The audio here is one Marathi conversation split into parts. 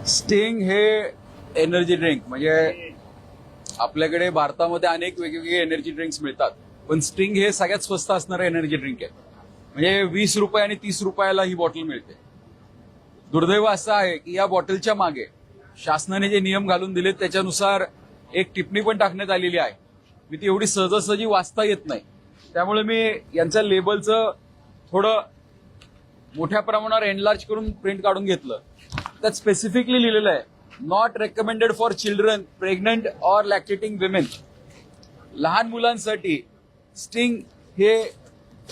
स्टिंग हे एनर्जी ड्रिंक म्हणजे आपल्याकडे भारतामध्ये अनेक वेगवेगळे एनर्जी ड्रिंक्स मिळतात, पण स्टिंग हे सगळ्यात स्वस्त असणारं एनर्जी ड्रिंक आहे. म्हणजे 20 रुपये आणि 30 रुपयाला ही बॉटल मिळते. दुर्दैव असं आहे की या बॉटलच्या मागे शासनाने जे नियम घालून दिलेत त्याच्यानुसार एक टिप्पणी पण टाकण्यात आलेली आहे. मी ती एवढी सहजासहजी वाचता येत नाही, त्यामुळे मी यांच्या लेबलचं थोडं मोठ्या प्रमाणावर एनलार्ज करून प्रिंट काढून घेतलं. त्यात स्पेसिफिकली लिहिलेलं आहे, not recommended for children, pregnant or lactating women. लहान मुलांसाठी स्टिंग हे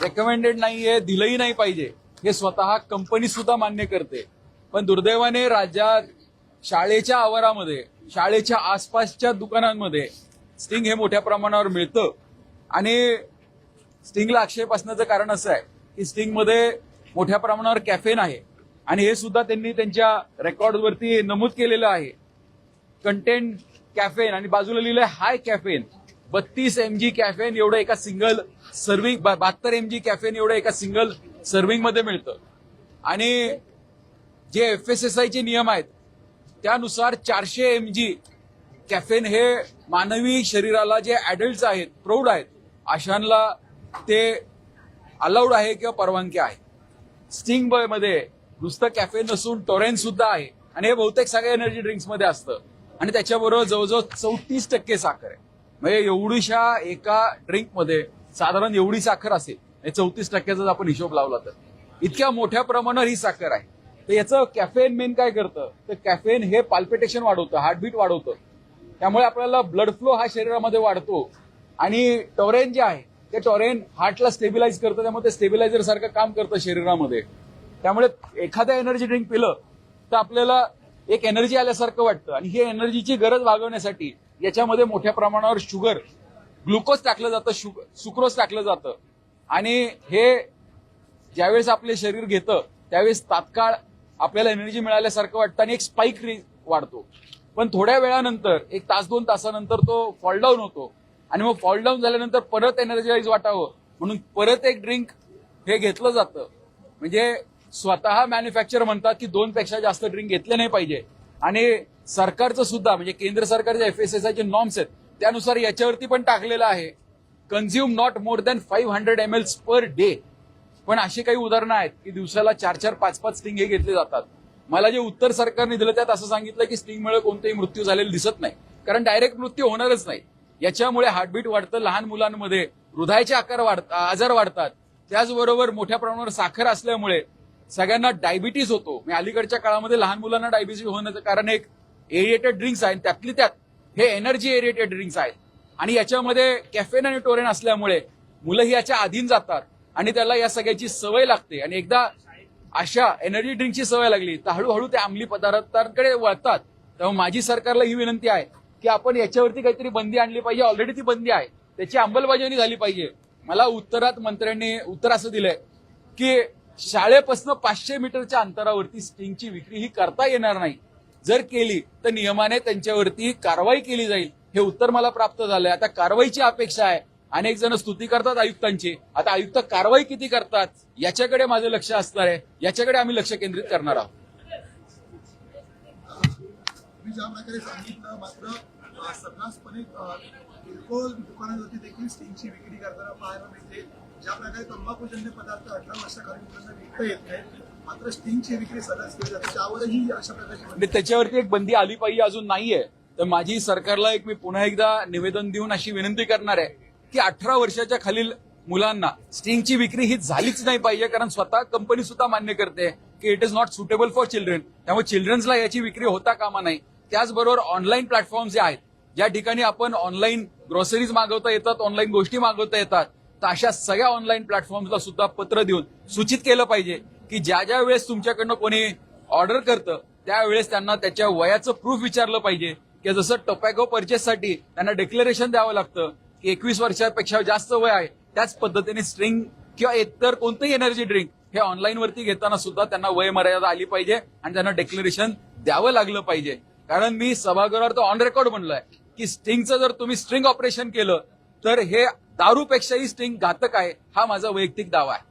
रेकमेंडेड नाहीये, दिलंही नाही पाहिजे, हे स्वतः कंपनी सुद्धा मान्य करते. पण दुर्दैवाने राज्यात शाळेच्या आवारामध्ये, शाळेच्या आसपासच्या दुकानांमध्ये स्टिंग हे मोठ्या प्रमाणावर मिळतं. आणि स्टिंगला आक्षेप असण्याचं कारण असं आहे की स्टिंगमध्ये मोठ्या प्रमाणावर कॅफेन आहे आणि हे सुद्धा त्यांनी त्यांच्या रेकॉर्डवरती नमूद केलेलं आहे. कंटेंट कॅफेन आणि बाजूला लिहिलंय हाय कॅफेन. 32 mg कॅफेन एवढं एका सिंगल सर्व्हिंग, 72 mg कॅफेन एवढं एका सिंगल सर्व्हिंग मध्ये मिळतं. आणि जे FSSAI नियम आहेत त्यानुसार 400 mg कॅफेन हे मानवी शरीराला, जे ऍडल्ट्स आहेत, प्रौढ आहेत, अशांना ते अलाउड आहे किंवा परवानगी आहे. स्टिंग मध्ये नुसतं कॅफेन नसून टोरेन सुद्धा आहे आणि हे बहुतेक सगळ्या एनर्जी ड्रिंक्स मध्ये असतं. आणि त्याच्याबरोबर जवळजवळ 34% साखर आहे. म्हणजे एवढीशा एका ड्रिंक मध्ये साधारण एवढी साखर असेल, 34%चा आपण हिशोब लावला तर इतक्या मोठ्या प्रमाणावर ही साखर आहे. तर याचं कॅफेन मेन काय करतं, तर कॅफेन हे पाल्पिटेशन वाढवतं, हार्टबीट वाढवतं. त्यामुळे आपल्याला ब्लड फ्लो हा शरीरामध्ये वाढतो. आणि टोरेन जे आहे ते टोरेन हार्टला स्टेबिलाईज करतं, त्यामुळे ते स्टेबिलायझर सारखं काम करतं शरीरामध्ये. त्यामुळे एखाद्या एनर्जी ड्रिंक पिलं तर आपल्याला एक एनर्जी आल्यासारखं वाटतं. आणि ही एनर्जीची गरज भागवण्यासाठी याच्यामध्ये मोठ्या प्रमाणावर शुगर, ग्लुकोज टाकलं जातं, सुक्रोज टाकलं जातं. आणि हे ज्यावेळेस आपले शरीर घेतं त्यावेळेस तात्काळ आपल्याला एनर्जी मिळाल्यासारखं वाटतं आणि एक स्पाइक वाढतो. पण थोड्या वेळानंतर, 1 तास 2 तासानंतर तो फॉल डाऊन होतो. आणि मग फॉल डाऊन झाल्यानंतर परत एनर्जाइज वाटावं म्हणून परत एक ड्रिंक हे घेतलं जातं. म्हणजे स्वतः मॅन्युफॅक्चर म्हणतात की 2 पेक्षा जास्त ड्रिंक घेतले नाही पाहिजे. आणि सरकारचं सुद्धा, म्हणजे केंद्र सरकारच्या FSSAI नॉर्म्स आहेत त्यानुसार याच्यावरती पण टाकलेलं आहे, consume not more than 500 ml per day. पण अशी काही उदाहरणं आहेत की दिवसाला 4-4, 5-5 स्टिंग हे घेतले जातात. मला जे उत्तर सरकारने दिलं त्यात असं सांगितलं की स्टिंगमुळे कोणतेही मृत्यू झालेला दिसत नाही, कारण डायरेक्ट मृत्यू होणारच नाही. याच्यामुळे हार्टबीट वाढतं, लहान मुलांमध्ये हृदयाचे आजार वाढतात. त्याचबरोबर मोठ्या प्रमाणावर साखर असल्यामुळे सगळ्यांना डायबिटीज होतो. मी अलीकडच्या काळामध्ये लहान मुलांना डायबिटीज होण्याचं कारण एक एरिएटेड ड्रिंक्स आहे, त्यातली त्यात हे एनर्जी एरिएटेड ड्रिंक्स आहेत. आणि याच्यामध्ये कॅफेन आणि टोरेन असल्यामुळे मुलंही याच्या अधीन जातात आणि त्याला या सगळ्याची सवय लागते. आणि एकदा अशा एनर्जी ड्रिंकची सवय लागली तर हळूहळू ते अंमली पदार्थांकडे वळतात. त्यामुळे माझी सरकारला ही विनंती आहे की आपण याच्यावरती काहीतरी बंदी आणली पाहिजे. ऑलरेडी ती बंदी आहे, त्याची अंमलबजावणी झाली पाहिजे. मला उत्तरात मंत्र्यांनी उत्तर असं दिलंय की शाळेपासून 500 मीटरच्या अंतरावरती स्टिंगची विक्री ही करता येणार नाही. जर केली तर नियमाने त्यांच्यावरती कारवाई केली जाईल. हे उत्तर मला प्राप्त झालंय. आता कारवाईची अपेक्षा आहे. अनेक जण स्तुती करतात आयुक्तांची, आता आयुक्त कारवाई किती करतात याच्याकडे माझं लक्ष असणार आहे. याच्याकडे आम्ही लक्ष केंद्रित करणार आहोत. ज्या प्रकारे सांगितलं, मात्र सर्रासपणे किरकोळ दुकानांवरती देखील स्टिंगची विक्री करताना पाहायला मिळते. ज्या प्रकारे तंबाखूजन्य पदार्थ 18 वर्षाखालील मुलांना विकता येत नाही, मात्र स्टिंगची विक्री सर्रास केली जाते. त्यावरही अशा प्रकारची त्याच्यावरती एक बंदी आली पाहिजे, अजून नाहीये. तर माझी सरकारला एक मी पुन्हा एकदा निवेदन देऊन अशी विनंती करणार आहे की 18 वर्षाच्या खालील मुलांना स्टिंगची विक्री ही झालीच नाही पाहिजे, कारण स्वतः कंपनी सुद्धा मान्य करते की it is not suitable for children. त्यामुळे चिल्ड्रन्सला याची विक्री होता कामा नाही. त्याचबरोबर ऑनलाईन प्लॅटफॉर्म जे आहेत, ज्या ठिकाणी आपण ऑनलाईन ग्रोसरीज मागवता येतात, ऑनलाईन गोष्टी मागवता येतात, तर अशा सगळ्या ऑनलाईन प्लॅटफॉर्मला सुद्धा पत्र देऊन सूचित केलं पाहिजे की ज्या ज्या वेळेस तुमच्याकडनं कोणी ऑर्डर करतं त्यावेळेस त्यांना त्याच्या वयाचं प्रूफ विचारलं पाहिजे. की जसं टोबॅको परचेससाठी त्यांना डिक्लेरेशन द्यावं लागतं की 21 वर्षापेक्षा जास्त वय आहे, त्याच पद्धतीने स्ट्रिंग किंवा इतर कोणतेही एनर्जी ड्रिंक हे ऑनलाईन वरती घेताना सुद्धा त्यांना वय मर्यादा आली पाहिजे आणि त्यांना डिक्लेरेशन द्यावं लागलं पाहिजे. कारण मी सभागृहावर तर ऑन रेकॉर्ड म्हणलोय की स्टिंगचं जर तुम्ही स्ट्रिंग ऑपरेशन केलं तर हे दारूपेक्षाही स्टिंग घातक आहे, हा माझा वैयक्तिक दावा आहे.